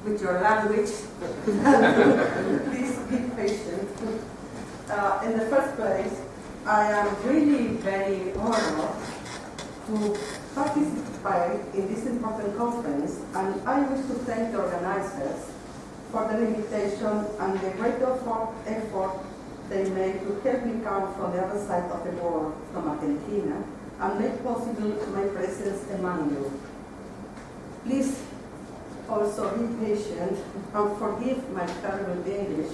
with your language. Please be patient. In the first place, I am really very honored to participate in this important conference, and I wish to thank the organizers for the invitation and the great effort they made to help me come from the other side of the world, from Argentina, and make possible my presence among you. Please also be patient and forgive my terrible English,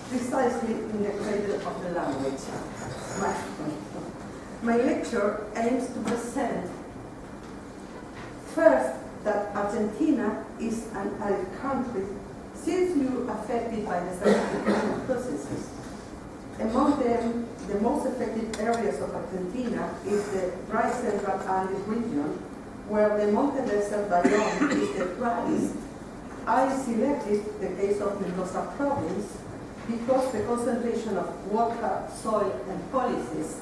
precisely in the cradle of the language. My lecture aims to present first that Argentina is an arid country seriously affected by the desertification processes. Among them, the most affected areas of Argentina is the dry central Andes region, where the mountain desert biome is the driest. I selected the case of Mendoza province because the concentration of water, soil, and policies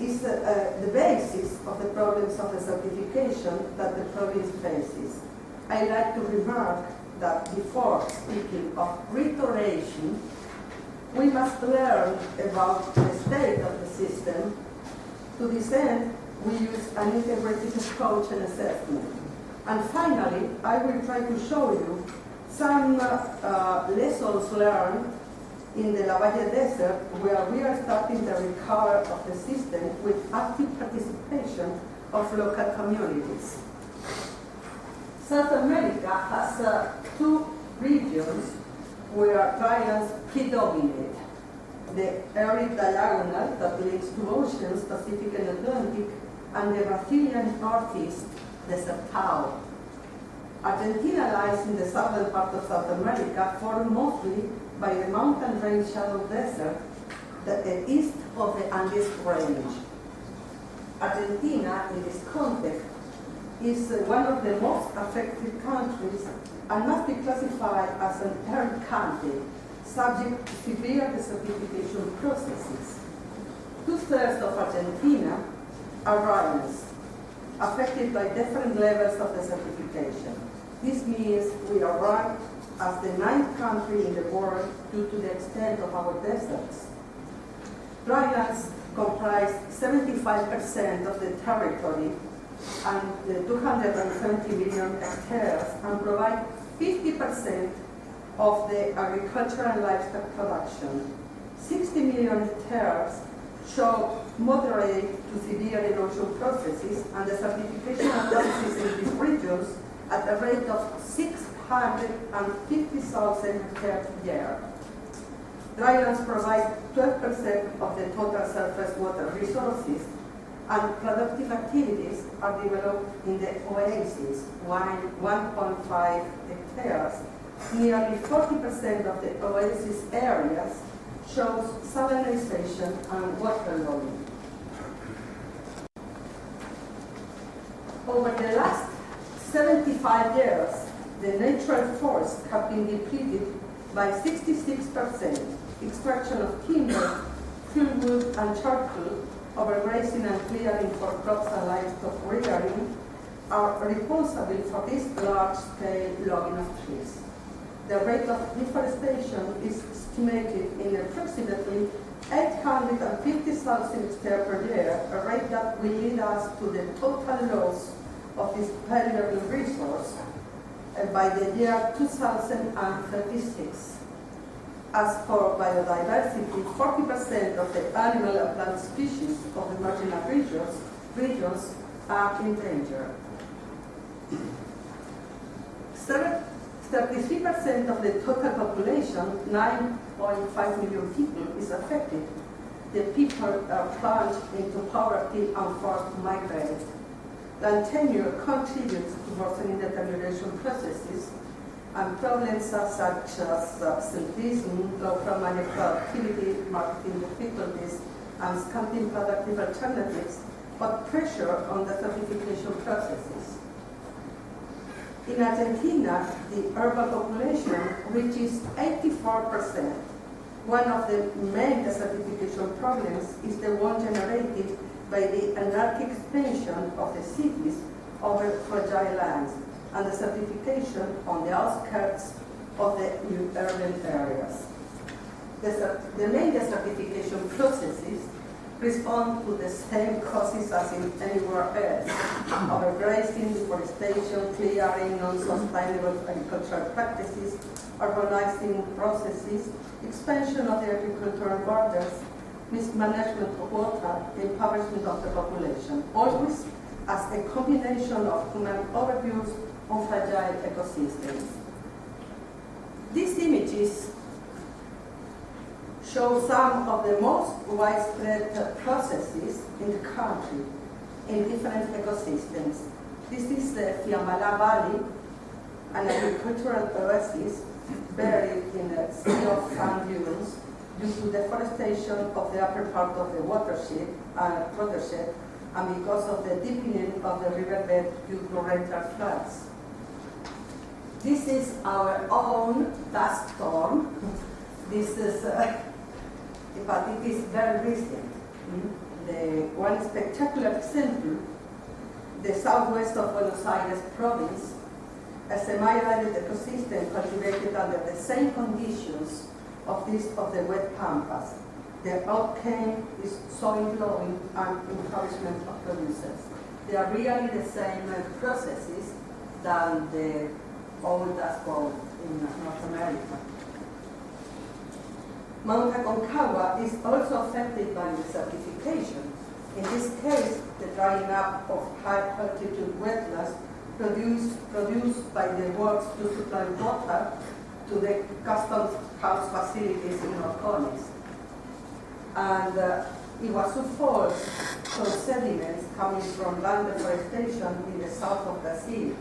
is the basis of the problems of desertification that the province faces. I like to remark that before speaking of restoration, we must learn about the state of the system. To this end, we use an integrated approach and assessment. And finally, I will try to show you some lessons learned in the LADyOT Desert, where we are starting the recovery of the system with active participation of local communities. South America has two regions where drylands predominate. The arid diagonal that links two oceans, Pacific and Atlantic, and the Brazilian Northeast desert towel. Argentina lies in the southern part of South America, formed mostly by the mountain range shadow desert, the east of the Andes range. Argentina, in this context, is one of the most affected countries and must be classified as an arid country, subject to severe desertification processes. 2/3 of Argentina are drylands, affected by different levels of desertification. This means we are ranked as the 9th country in the world due to the extent of our deserts. Drylands comprise 75% of the territory and 270 million hectares and provide 50% of the agricultural and livestock production. 60 million hectares show moderate to severe erosion processes, and the desertification analysis in these regions at a rate of 650,000 hectares per year. Drylands provide 12% of the total surface water resources, and productive activities are developed in the oases, 1.5 hectares. Nearly 40% of the oasis areas shows salinization and waterlogging. Over the last 75 years, the natural forests have been depleted by 66%. Extraction of timber, fuelwood, and charcoal, overgrazing and clearing for crops and livestock rearing are responsible for this large-scale logging of trees. The rate of deforestation is estimated in approximately 850,000 hectares per year, a rate that will lead us to the total loss of this valuable resource by the year 2036. As for biodiversity, 40% of the animal and plant species of the marginal regions are endangered. 33% of the total population, 9.5 million people, is affected. The people are plunged into poverty and forced to migrate. Land tenure contributes to worsening deterioration processes, and problems such as absenteeism, low primary productivity, marketing difficulties, and scanty productive alternatives put pressure on the desertification processes. In Argentina, the urban population reaches 84%. One of the main desertification problems is the one generated by the anarchic expansion of the cities over fragile lands and desertification on the outskirts of the urban areas. The main desertification processes respond to the same causes as in anywhere else: overgrazing, deforestation, clearing, non-sustainable agricultural practices, urbanizing processes, expansion of the agricultural borders, mismanagement of water, impoverishment of the population, always as a combination of human overuse on fragile ecosystems. These images show some of the most widespread processes in the country in different ecosystems. This is the Fiambalá Valley, an agricultural oasis buried in a sea of sand dunes due to deforestation of the upper part of the watershed and because of the deepening of the riverbed due to torrential floods. This is our own dust storm. This is, but it is very recent. The one spectacular example, the southwest of Buenos Aires province, a semi-arid ecosystem cultivated under the same conditions of the wet pampas. The outcome is soil blowing and encouragement of producers. They are really the same processes than the old dust bowl in North America. Mount Aconcagua is also affected by desertification. In this case, the drying up of high-altitude wetlands produced by the works to supply water to the custom house facilities in Orcones. And Iguazu Falls shows sediments coming from land deforestation in the south of Brazil.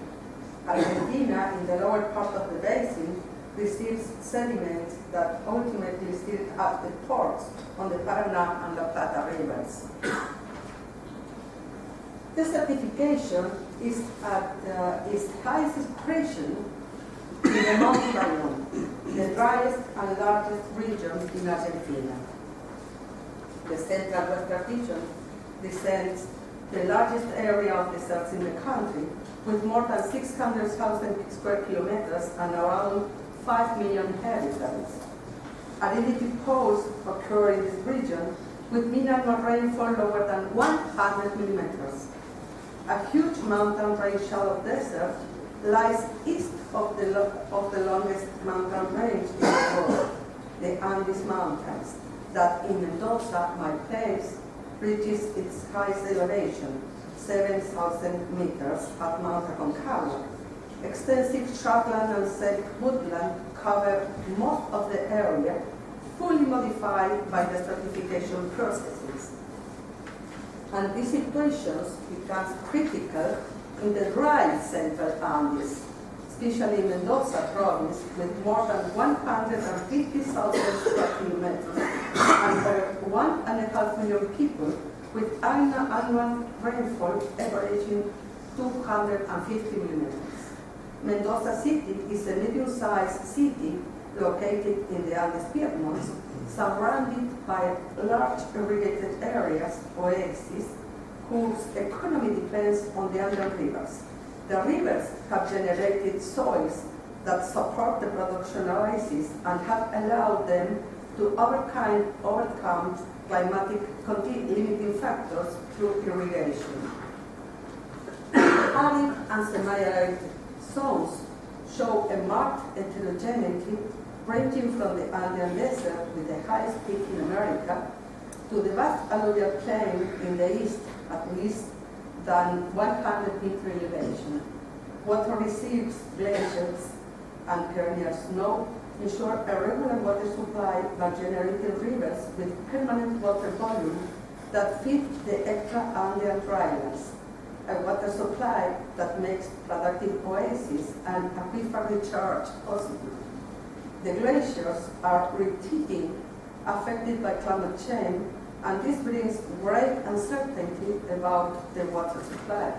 Argentina, in the lower part of the basin, receives sediments that ultimately still at the ports on the Paraná and La Plata rivers. Desertification is at its highest expression in the mountain, the driest and largest region in Argentina. The central western region presents the largest area of deserts in the country, with more than 600,000 square kilometers and around 5 million inhabitants. Aridity poles occur in this region with minimal rainfall lower than 100 millimeters. A huge mountain range shallow desert lies east of the longest mountain range in the world, the Andes Mountains, that in Mendoza, my place, reaches its highest elevation, 7,000 meters at Mount Aconcagua. Extensive shrubland and scenic woodland cover most of the area, fully modified by the desertification processes. And these situations become critical in the dry central Andes, especially in Mendoza province, with more than 150,000 square kilometers and over 1.5 million people, with annual rainfall averaging 250 millimeters. Mendoza City is a medium-sized city located in the Andes Piedmont, surrounded by large irrigated areas, oases, whose economy depends on the underlying rivers. The rivers have generated soils that support the production oases and have allowed them to overcome climatic limiting factors through irrigation. Arid and semi-arid zones show a marked heterogeneity ranging from the Andean Desert with the highest peak in America to the vast alluvial plain in the east at least than 100-meter elevation. Water receives glaciers and perennial snow ensure a regular water supply by generating rivers with permanent water volume that feed the extra-Andean drylands, a water supply that makes productive oases and aquifer recharge possible. The glaciers are retreating, affected by climate change, and this brings great uncertainty about the water supply.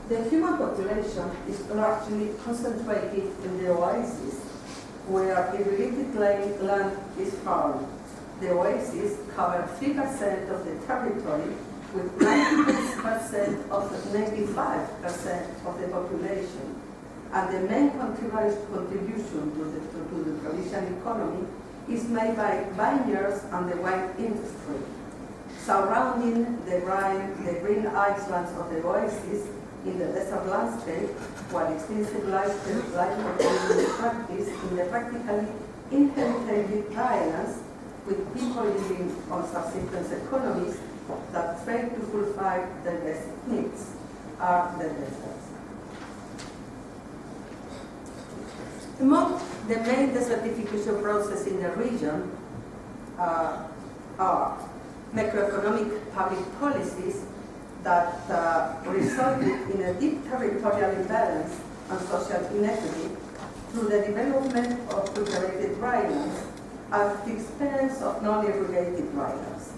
The human population is largely concentrated in the oases, where irrigated land is farmed. The oases cover 3% of the territory with 95% of the population. And the main contribution to the provincial economy is made by vineyards and the wine industry. Surrounding the green islands of the oasis in the desert landscape, while extensive livestock is practiced in the practically inhabited drylands, with people living on subsistence economies that fail to fulfill their basic needs, are the deserts. Among the main desertification processes in the region are macroeconomic public policies that resulted in a deep territorial imbalance and social inequity through the development of cultivated drylands at the expense of non-irrigated drylands.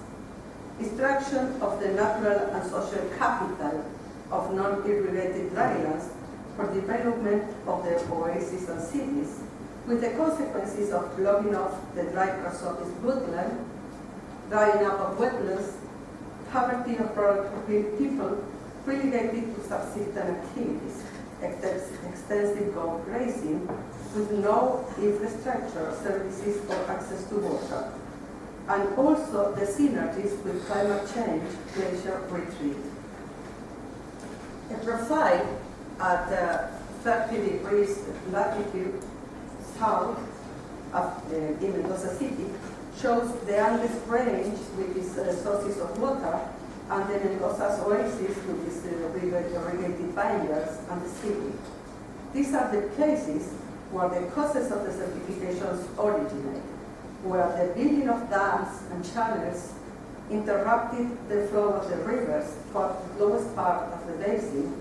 Extraction of the natural and social capital of non-irrigated drylands for development of the oases and cities, with the consequences of logging off the dry chrysotis woodland, drying up of wetlands, poverty of productive people relegated to subsistence activities, extensive goat grazing, with no infrastructure, services, or access to water, and also the synergies with climate change, glacier retreat. A profile at 30 degrees latitude south of in Mendoza City shows the Andes range with its sources of water, and the Mendoza's oasis with its irrigated vineyards and the city. These are the places where the causes of desertifications originate, where the building of dams and channels interrupted the flow of the rivers for the lowest part of the basin,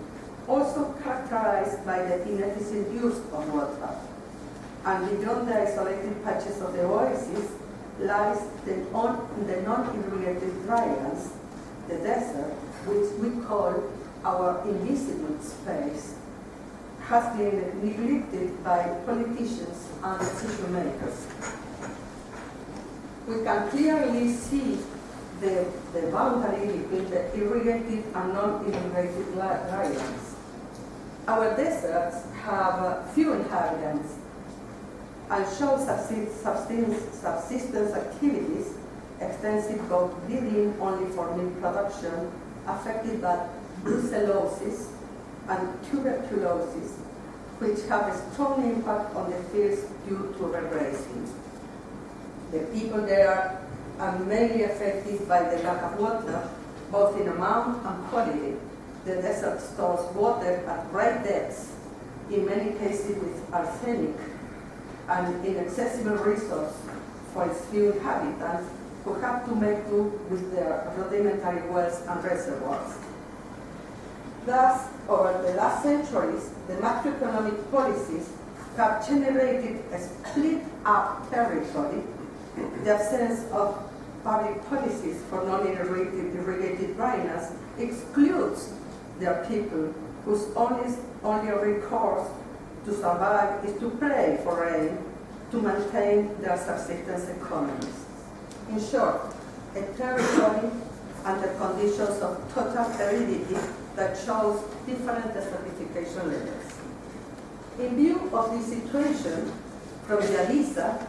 also characterized by the inefficient use of water. And beyond the isolated patches of the oasis lies the non-irrigated drylands, the desert, which we call our invisible space, has been neglected by politicians and decision makers. We can clearly see the boundary between the irrigated and non-irrigated drylands. Our deserts have few inhabitants and show subsistence activities, extensive goat breeding only for milk production, affected by brucellosis and tuberculosis, which have a strong impact on the fields due to regrazing. The people there are mainly affected by the lack of water, both in amount and quality. The desert stores water at great depths, in many cases with arsenic, an inaccessible resource for its few inhabitants who have to make do with their rudimentary wells and reservoirs. Thus, over the last centuries, the macroeconomic policies have generated a split-up territory. The absence of public policies for non-irrigated drylands excludes their people, whose only recourse to survive is to pray for rain to maintain their subsistence economies. In short, a territory under conditions of total aridity that shows different desertification levels. In view of this situation, from the IADIZA,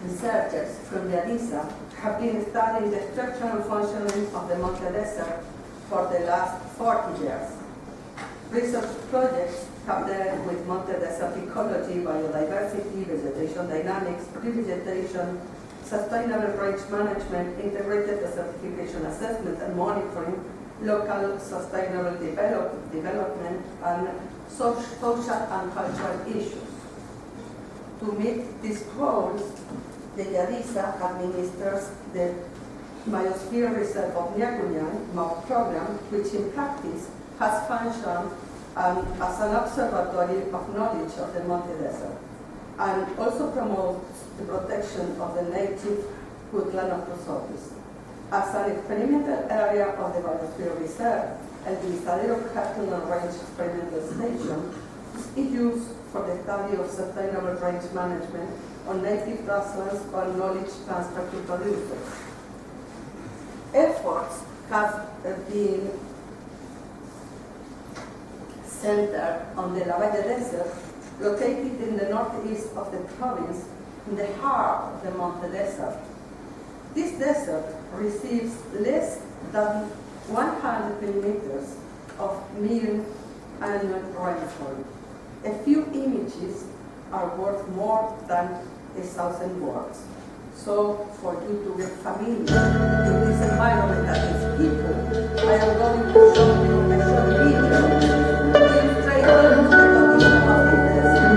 researchers from the IADIZA have been studying the structure and functioning of the Monte Desert for the last 40 years. Research projects have dealt with Monte Desert ecology, biodiversity, vegetation dynamics, revegetation, sustainable range management, integrated desertification assessment and monitoring, local sustainable development, and social and cultural issues. To meet these goals, the IADIZA administers the Biosphere Reserve of Ñacuñán MOP program, which in practice has functioned as an observatory of knowledge of the Monte Desert, and also promotes the protection of the native woodland of Chrysotis. As an experimental area of the Biosphere Reserve, El Divisadero Cattle Range Experimental Station is used for the study of sustainable range management on native grasslands or knowledge transfer to producers. efforts have been centered on the LADyOT Desert, located in the northeast of the province, in the heart of the Monte Desert. This desert receives less than 100 millimeters of mean annual rainfall. A few images are worth more than 1,000 words. So, for you to get familiar with this environment and its people, I am going to show you a short video illustrating the condition of the desert.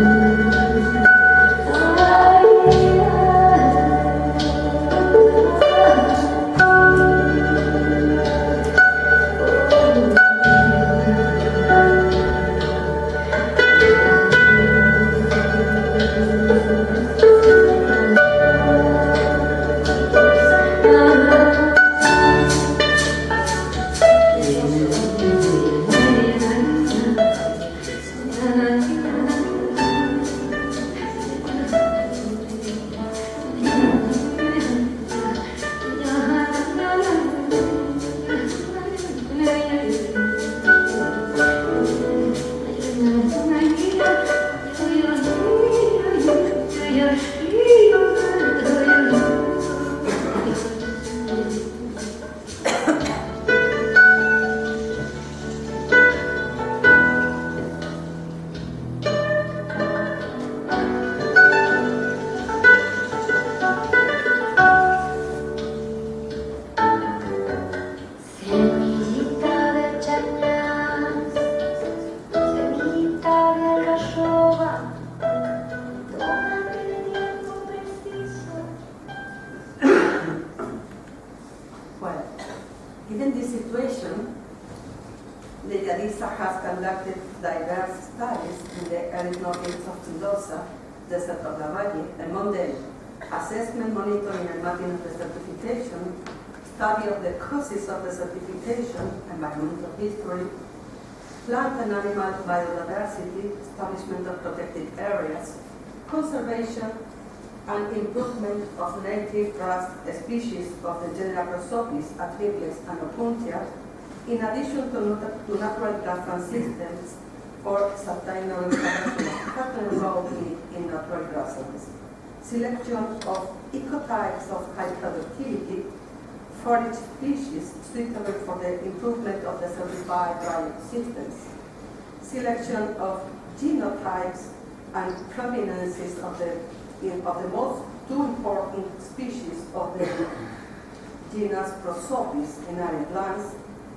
Given this situation, IADIZA has conducted diverse studies in the arid northeast of Mendoza, Desert of the Valle, among them assessment, monitoring, and mapping of desertification, study of the causes of desertification, environmental history, plant and animal biodiversity, establishment of protected areas, conservation, and improvement of native grass species of the genera Prosopis, Atribles, and Opuntia, in addition to natural grassland systems for sustainable restoration of cattle and raw meat in natural grasslands, selection of ecotypes of high productivity, forage species suitable for the improvement of the certified dryland systems, selection of genotypes and provenances of the most two important species of the genus Prosopis in arid lands,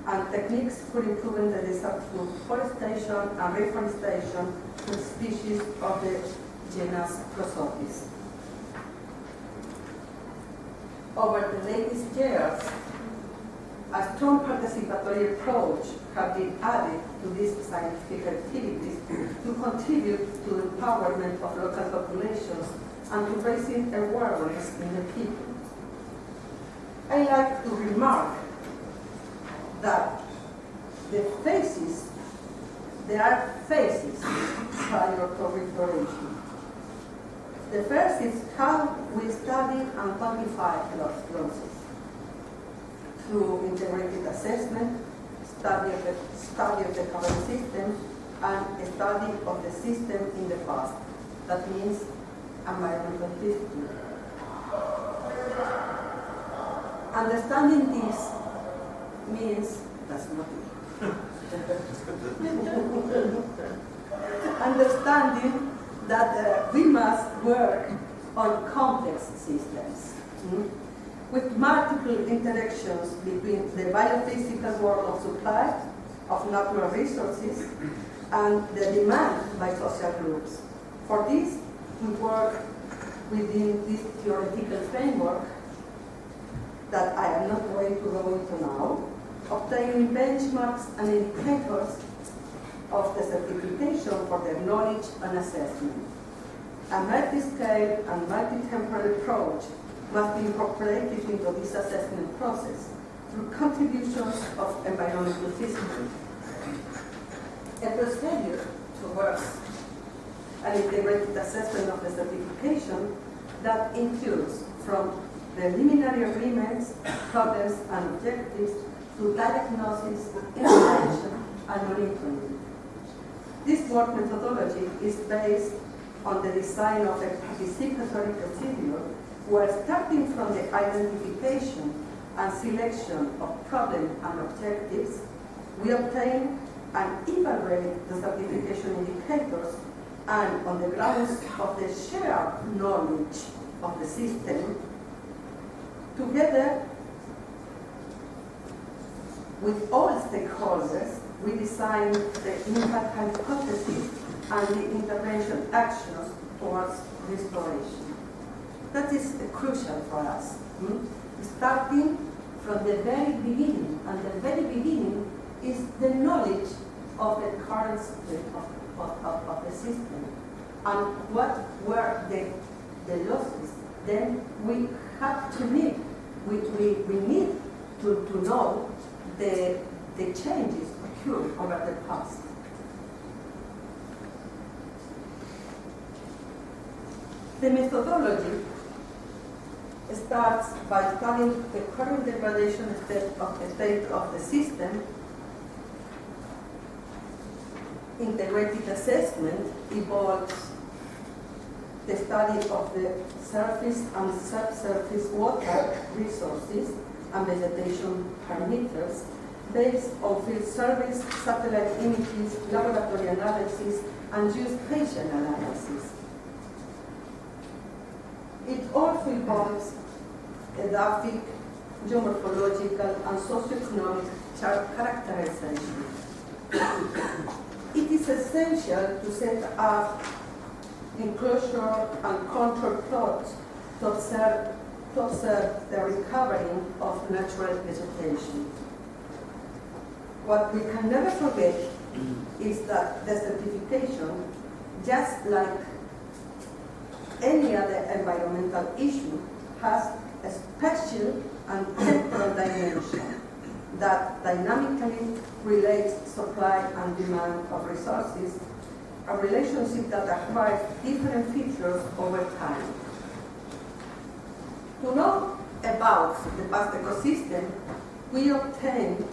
and techniques for improving the desert through forestation and reforestation with species of the genus Prosopis. Over the latest years, a strong participatory approach has been added to these scientific activities to contribute to the empowerment of local populations and to raising awareness in the people. I like to remark that there are phases prior to restoration. The first is how we study and quantify losses through integrated assessment, study of the current system, and a study of the system in the past. That means environmental history. Understanding this means that's not it. Understanding that we must work on complex systems with multiple interactions between the biophysical world of supply of natural resources and the demand by social groups. For this, we work within this theoretical framework that I am not going to go into now, obtaining benchmarks and indicators of the certification for their knowledge and assessment. A multi-scale and multi-temporal approach must be incorporated into this assessment process through contributions of environmental history. A procedure towards an integrated assessment of the certification that includes from preliminary agreements, problems and objectives to diagnosis, intervention, and monitoring. This work methodology is based on the design of a participatory procedure where, starting from the identification and selection of problem and objectives, we obtain and evaluate the certification indicators, and on the grounds of the shared knowledge of the system, together with all stakeholders, we design the impact hypothesis and the intervention actions towards restoration. That is crucial for us. Starting from the very beginning, and the very beginning is the knowledge of the current state of the system and what were the losses. Then we have to need, we need to know the changes occurred over the past. The methodology starts by studying the current degradation state of the system. Integrated assessment involves the study of the surface and subsurface water resources and vegetation parameters based on field surveys, satellite images, laboratory analysis, and geospatial analysis. It also involves edaphic, geomorphological, and socioeconomic characterization. It is essential to set up enclosure and control plots to observe the recovery of natural vegetation. What we can never forget is that desertification, just like any other environmental issue, has a spatial and temporal dimension that dynamically relates supply and demand of resources, a relationship that acquires different features over time. To know about the past ecosystem, we obtain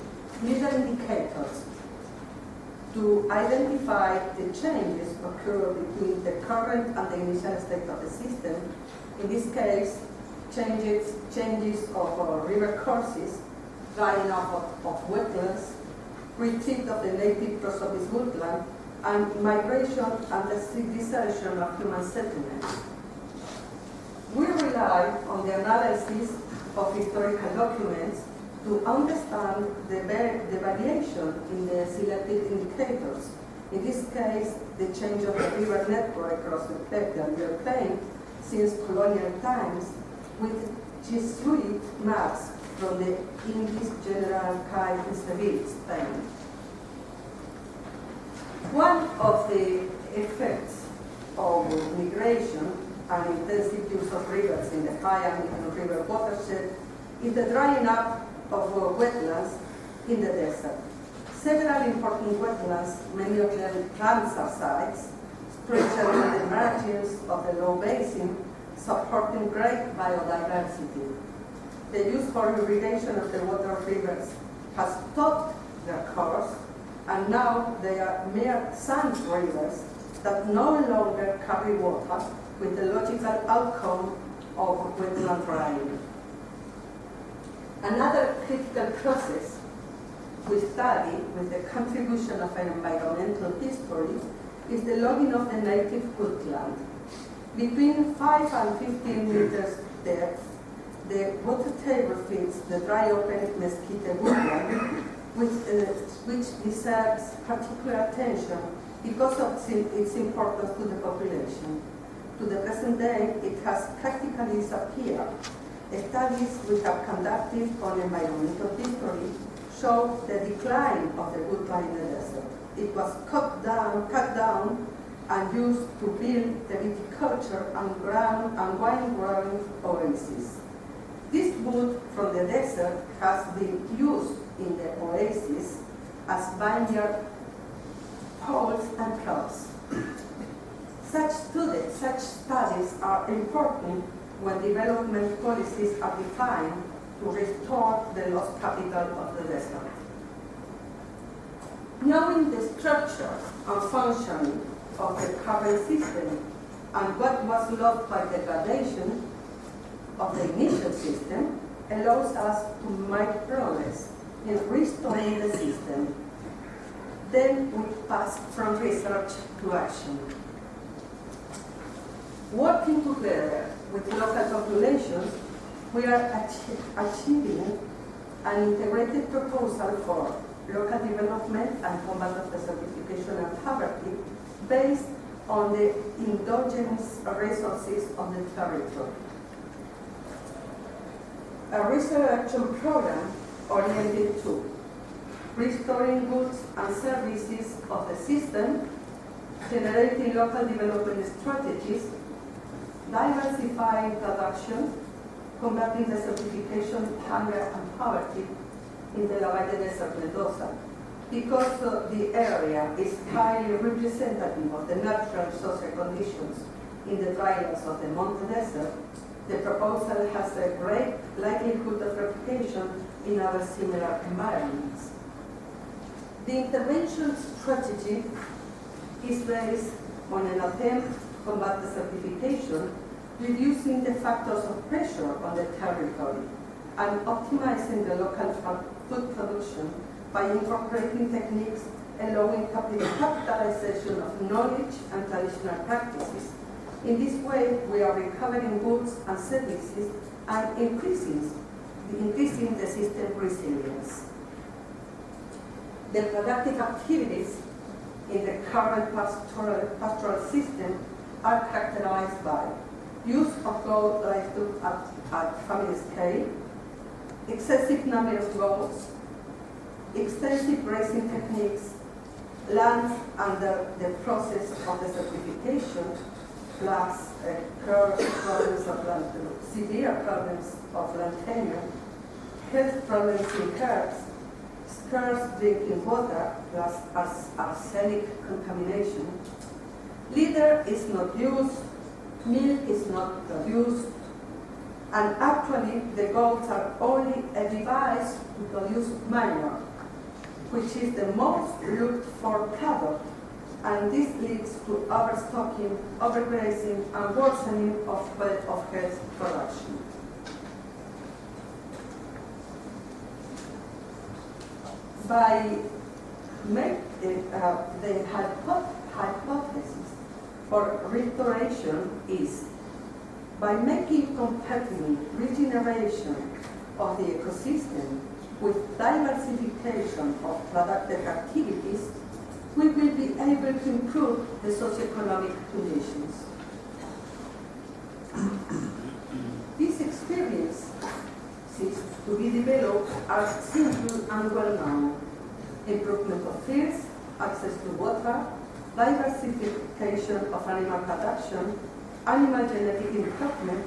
leader indicators to identify the changes occur between the current and the initial state of the system. In this case, changes of river courses, drying up of wetlands, retreat of the native prosopis woodland, and migration and the desertion of human settlements. We rely on the analysis of historical documents to understand the variation in the selected indicators. In this case, the change of the river network across the river plain since colonial times, with Jesuit maps from the English General Archive in Seville, Spain. One of the effects of migration and intensive use of rivers in the high and middle river watershed is the drying up of wetlands in the desert. Several important wetlands, many of them Ramsar sites, especially in the margins of the low basin, supporting great biodiversity. The use for irrigation of the water rivers has stopped their course, and now they are mere sand rivers that no longer carry water, with the logical outcome of wetland drying. Another critical process we study with the contribution of an environmental history is the logging of the native woodland. Between 5 and 15 meters depth, the water table feeds the dry open mesquite woodland, which deserves particular attention because of its importance to the population. To the present day, it has practically disappeared. Studies we have conducted on environmental history show the decline of the woodland in the desert. It was cut down and used to build the viticulture and wine-growing oases. This wood from the desert has been used in the oasis as vineyard poles and plots. Such studies are important when development policies are defined to restore the lost capital of the desert. Knowing the structure and functioning of the current system and what was lost by degradation of the initial system allows us to make progress in restoring the system. Then we pass from research to action. Working together with local populations, we are achieving an integrated proposal for local development and combat of desertification and poverty based on the endogenous resources of the territory. A research action program oriented to restoring goods and services of the system, generating local development strategies, diversifying production, combating desertification, hunger, and poverty in the Lavalle Desert Mendoza. Because the area is highly representative of the natural social conditions in the drylands of the Monte Desert, the proposal has a great likelihood of replication in other similar environments. The intervention strategy is based on an attempt to combat desertification, reducing the factors of pressure on the territory, and optimizing the local food production by incorporating techniques allowing capitalization of knowledge and traditional practices. In this way, we are recovering goods and services and increasing the system resilience. The productive activities in the current pastoral system are characterized by use of goat livestock at family scale, excessive number of goats, extensive grazing techniques, land under the process of desertification, plus severe problems of land tenure, health problems in herds, scarce drinking water, plus arsenic contamination. Litter is not used, milk is not produced, and actually the goats are only a device to produce manure, which is the most looked for product, and this leads to overstocking, overgrazing, and worsening of health production. By the hypothesis for restoration is by making compatible regeneration of the ecosystem with diversification of productive activities, we will be able to improve the socioeconomic conditions. These experiences to be developed are simple and well-known: improvement of fields, access to water, diversification of animal production, animal genetic improvement,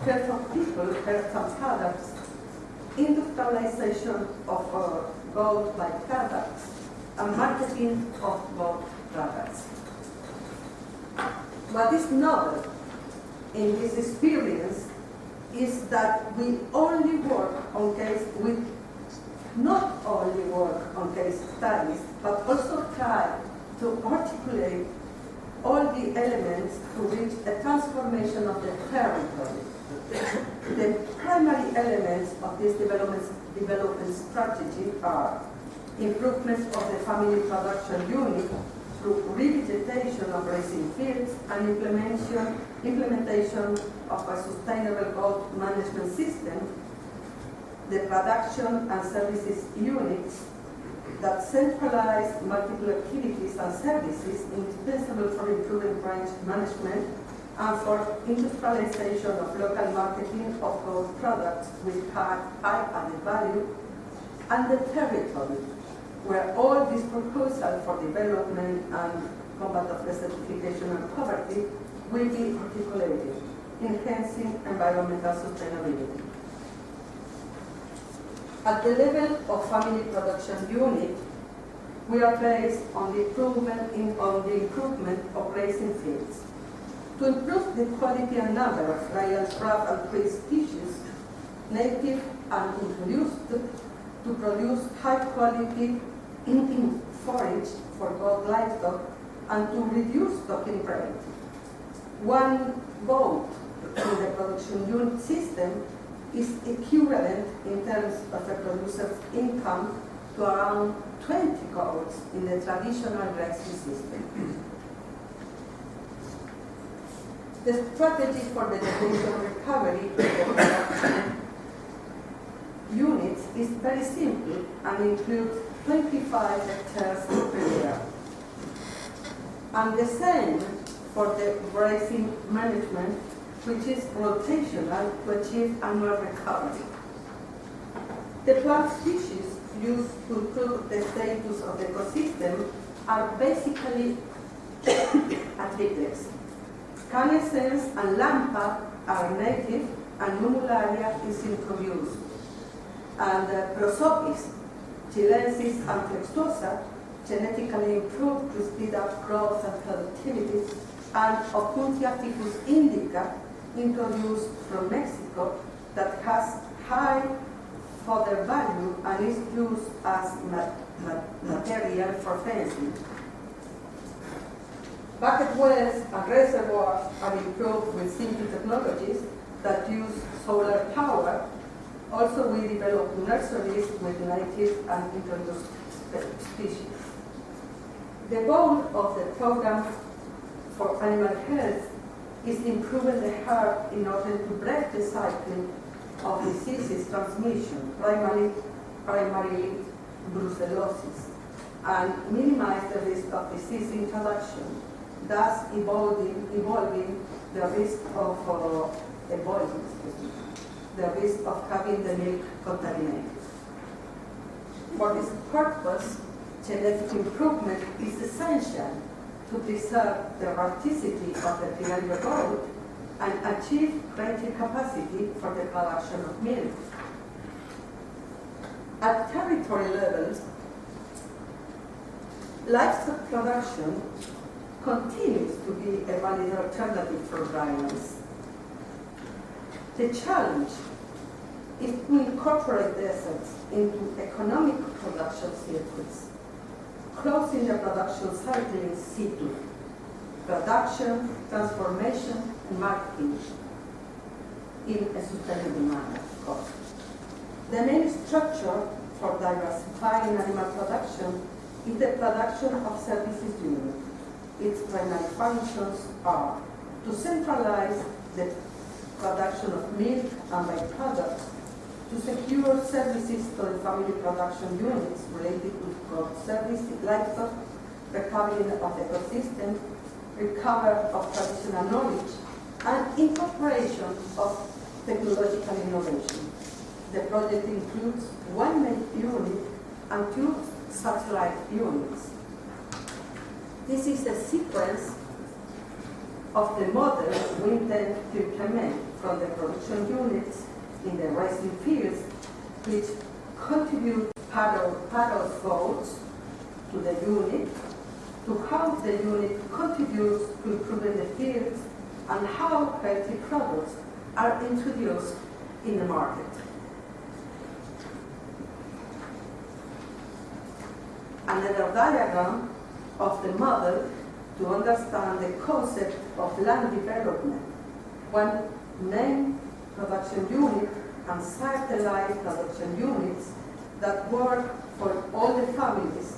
health of people, health and products, industrialization of goat byproducts, and marketing of goat products. What is novel in this experience is that we only work on not only work on case studies, but also try to articulate all the elements to reach a transformation of the territory. The primary elements of this development strategy are improvements of the family production unit through revegetation of grazing fields and implementation of a sustainable goat management system, the production and services units that centralize multiple activities and services indispensable for improving range management and for industrialization of local marketing of goat products with high added value, and the territory, where all these proposals for development and combat of desertification and poverty will be articulated, enhancing environmental sustainability. At the level of family production unit, we are based on the improvement of grazing fields. to improve the quality and number of dryland crab and tree species, native and introduced, to produce high-quality forage for both livestock and to reduce stocking rate. One goat in the production unit system is equivalent in terms of the producer's income to around 20 goats in the traditional grazing system. The strategy for the vegetation recovery of the production units is very simple and includes 25 hectares per year. And the same for the grazing management, which is rotational to achieve annual recovery. The plant species used to improve the status of the ecosystem are basically atriplex. Canescens and lampa are native and numularia is introduced. And prosopis, chilensis and flexuosa, genetically improved to speed up growth and productivity, and Opuntia ficus indica, introduced from Mexico, that has high fodder value and is used as material for fencing. Bucket wells and reservoirs are improved with simple technologies that use solar power. Also, we develop nurseries with native and introduced species. The goal of the program for animal health is improving the herd in order to break the cycle of diseases transmission, primarily brucellosis, and minimize the risk of disease introduction, thus evolving the risk of the risk of having the milk contaminated. For this purpose, genetic improvement is essential to preserve the rusticity of the Trinidad goat and achieve greater capacity for the production of milk. At territory levels, livestock production continues to be a valid alternative for drylands. The challenge is to incorporate deserts into economic production circuits, closing the production cycle in situ, production, transformation, and marketing in a sustainable manner, of course. The main structure for diversifying animal production is the production of services unit. Its primary functions are to centralize the production of milk and byproducts, to secure services to the family production units related to crop service, livestock, recovery of the ecosystem, recovery of traditional knowledge, and incorporation of technological innovation. The project includes one main unit and 2 satellite units. This is a sequence of the model we intend to implement from the production units in the rising fields, which contribute paddle goats to the unit, to how the unit contributes to improving the fields, and how healthy products are introduced in the market. Another diagram of the model to understand the concept of land development. One main production unit and satellite production units that work for all the families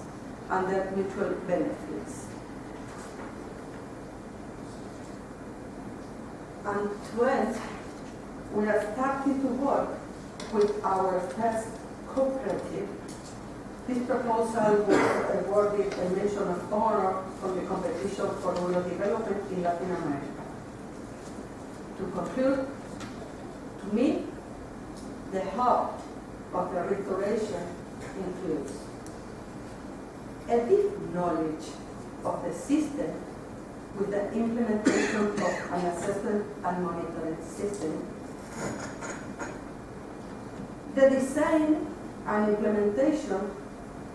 and their mutual benefits. And to end, we are starting to work with our first cooperative. This proposal was awarded a mention of honor from the competition for rural development in Latin America. To conclude, to me, the heart of the restoration includes a deep knowledge of the system with the implementation of an assessment and monitoring system, the design and implementation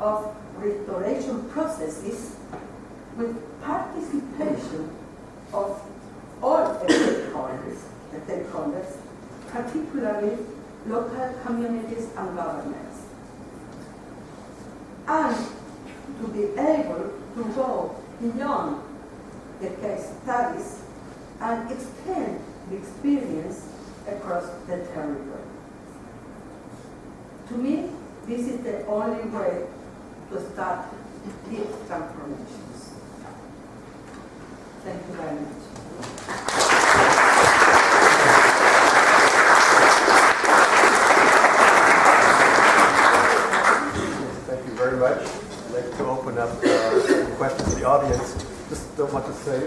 of restoration processes with participation of all with local communities and governments. And to be able to go beyond the case studies and extend the experience across the territory. To me, this is the only way to start deep transformations. Thank you very much. Thank you very much. I'd like to open up questions to the audience. Just want to say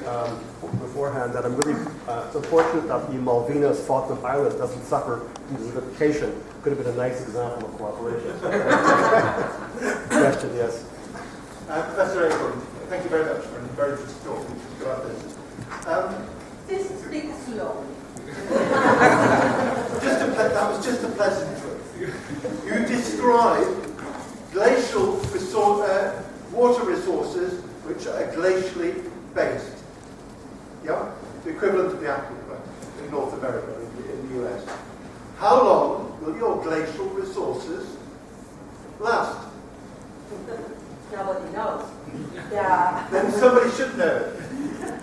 beforehand that I'm really so fortunate that the Malvinas Falkland Islands doesn't suffer from desertification. Could have been a nice example of cooperation. Question, yes. Professor Abraham, thank you very much for a very interesting talk. Go out there. Please speak slowly. That was just a pleasantry. You describe glacial water resources which are glacially based. Yeah? The equivalent of the aquifer in North America, in the US. How long will your glacial resources last? Nobody knows. Then somebody should know.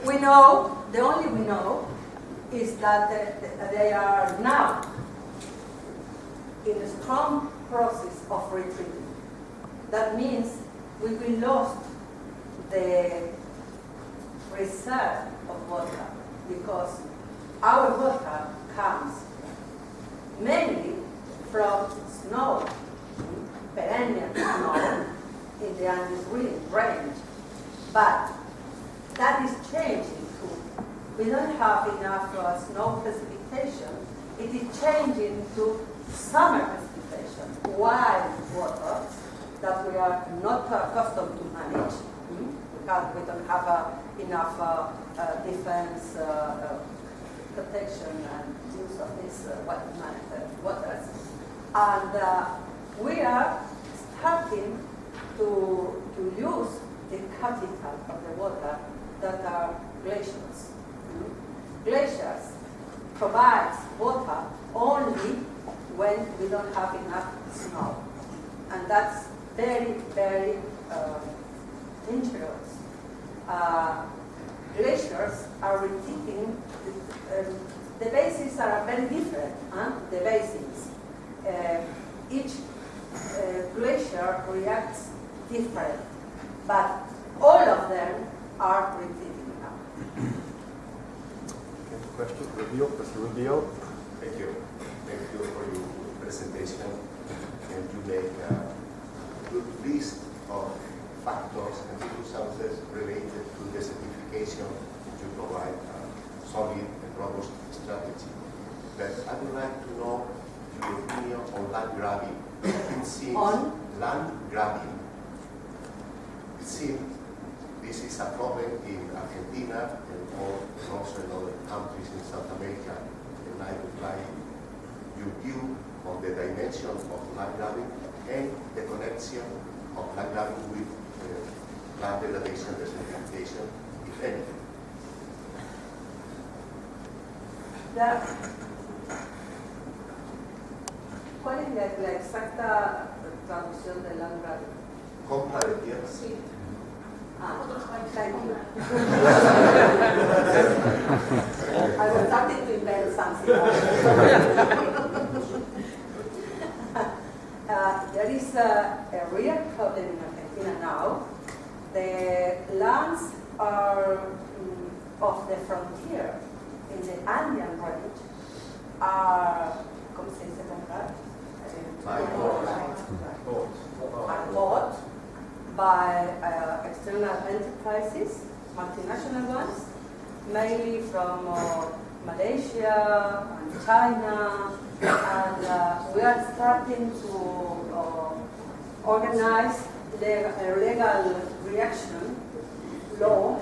We know, the only we know is that they are now in a strong process of retreating. That means we will lose the reserve of water because our water comes mainly from snow, perennial snow in the Andes range. But that is changing too. We don't have enough snow precipitation. It is changing to summer precipitation, wild water that we are not accustomed to manage because we don't have enough defense protection and use of these waters. And we are starting to use the capital of the water that are glaciers. Glaciers provide water only when we don't have enough snow. And that's very, very dangerous. Glaciers are retreating. The basins are very different, the basins. Each glacier reacts different, but all of them are retreating now. Question, Rubio, Mr. Rubio. Thank you. Thank you for your presentation. And you make a good list of factors and circumstances related to desertification to provide a solid and robust strategy. But I would like to know your opinion on land grabbing. It seems land grabbing. It seems this is a problem in Argentina and also in other countries in South America. And I would like your view on the dimension of land grabbing and the connection of land grabbing with land degradation, desertification, if any. ¿Cuál es la exacta traducción de land grabbing? Compra de tierra. Sí. Thank you. I was starting to invent something. There is a real problem in Argentina now. The lands are of the frontier in the Andean range are, ¿cómo se dice comprar? Are bought by external enterprises, multinational ones, mainly from Malaysia and China, and we are starting to organize a legal reaction law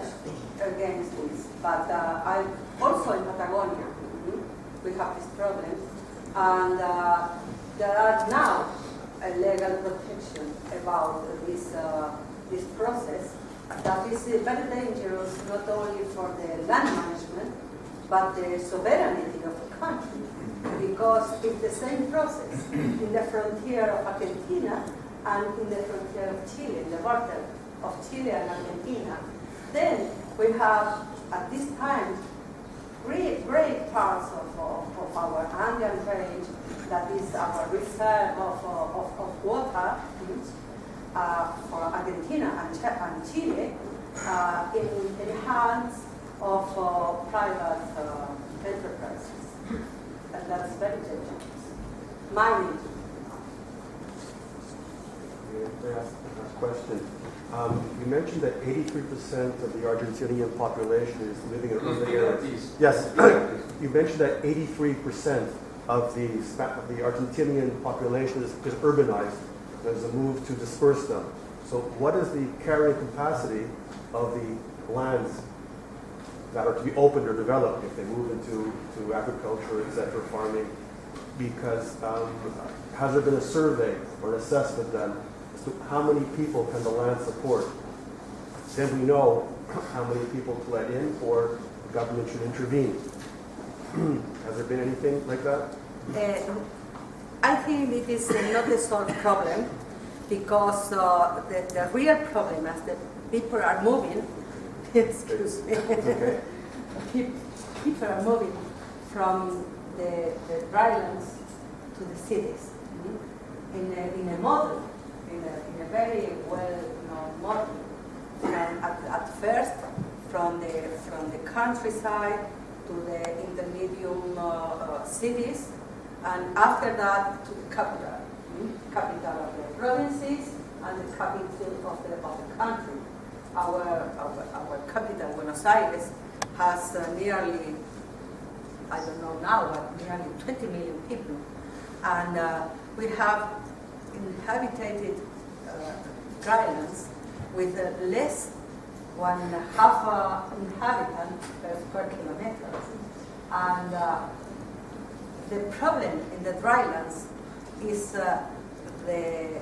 against this. But I'm also in Patagonia. We have this problem, and there are now a legal protection about this process that is very dangerous not only for the land management but the sovereignty of the country, because it's the same process in the frontier of Argentina and in the frontier of Chile, in the border of Chile and Argentina. Then we have, at this time, great parts of our Andean range, that is our reserve of water for Argentina and Chile, in the hands of private enterprises. And that's very dangerous. Mining. May I ask a question? You mentioned that 83% of the Argentinian population is living in urban areas. Yes, you mentioned that 83% of the Argentinian population is urbanized. There's a move to disperse them. So what is the carrying capacity of the lands that are to be opened or developed if they move into agriculture, etc., farming? Because has there been a survey or an assessment then as to how many people can the land support? Then we know how many people to let in, or the government should intervene. Has there been anything like that? I think it is not a solved problem, because the real problem is that people are moving. Excuse me. Okay. People are moving from the drylands to the cities in a model, in a very well-known model. And at first, from the countryside to the intermediate cities, and after that to the capital of the provinces and the capital of the country. Our capital, Buenos Aires, has nearly, I don't know now, but nearly 20 million people. And we have inhabited drylands with less than half an inhabitant per square kilometer. And the problem in the drylands is the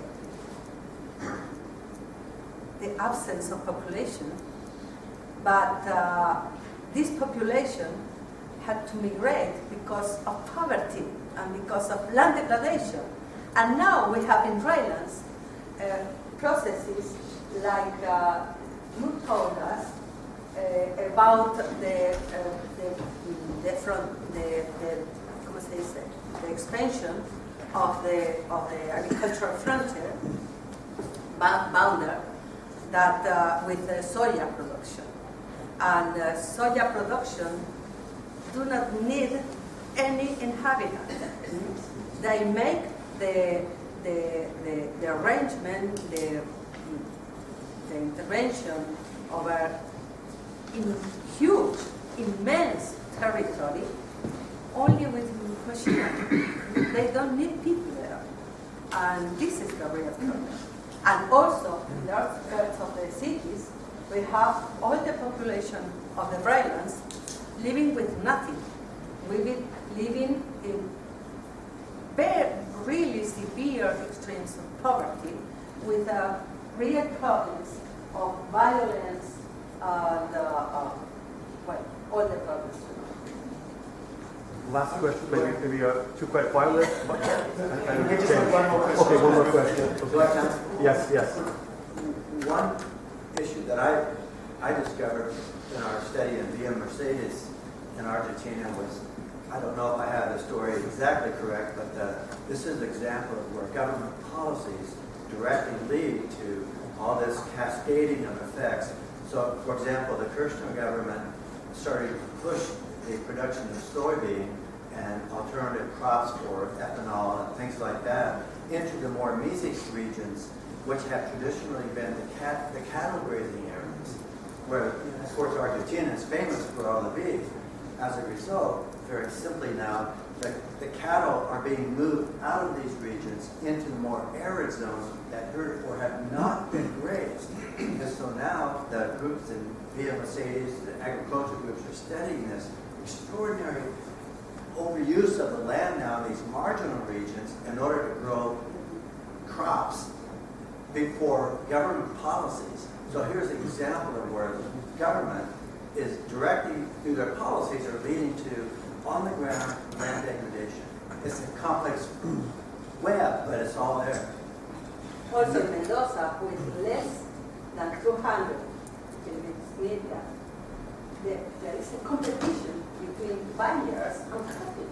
absence of population, but this population had to migrate because of poverty and because of land degradation. And now we have in drylands processes like you told us about the expansion of the agricultural frontier boundary that with the soya production. And soya production do not need any inhabitant. They make the arrangement, the intervention over in huge, immense territory only with machinery. They don't need people there. And this is the real problem. And also, in the outskirts of the cities, we have all the population of the drylands living with nothing. Living in very, really severe extremes of poverty, with real problems of violence and all the problems. Last question, maybe two quite violent. Just one more question. Okay, one more question. Do I have time? Yes. One issue that I discovered in our study in Villa Mercedes in Argentina was, I don't know if I have the story exactly correct, but this is an example of where government policies directly lead to all this cascading of effects. So, for example, the Kirchner government started to push the production of soybean and alternative crops for ethanol and things like that into the more mesec regions, which have traditionally been the cattle grazing areas, where, of course, Argentina is famous for all the beef. As a result, very simply now, the cattle are being moved out of these regions into more arid zones that heretofore have not been grazed. And so now the groups in Villa Mercedes, the agriculture groups, are studying this extraordinary overuse of the land now in these marginal regions in order to grow crops before government policies. So here's an example of where the government is directly, through their policies, are leading to on-the-ground land degradation. It's a complex web, but it's all there. Also in Mendoza, with less than 200 kilometers media, there is a competition between vineyards and coffee.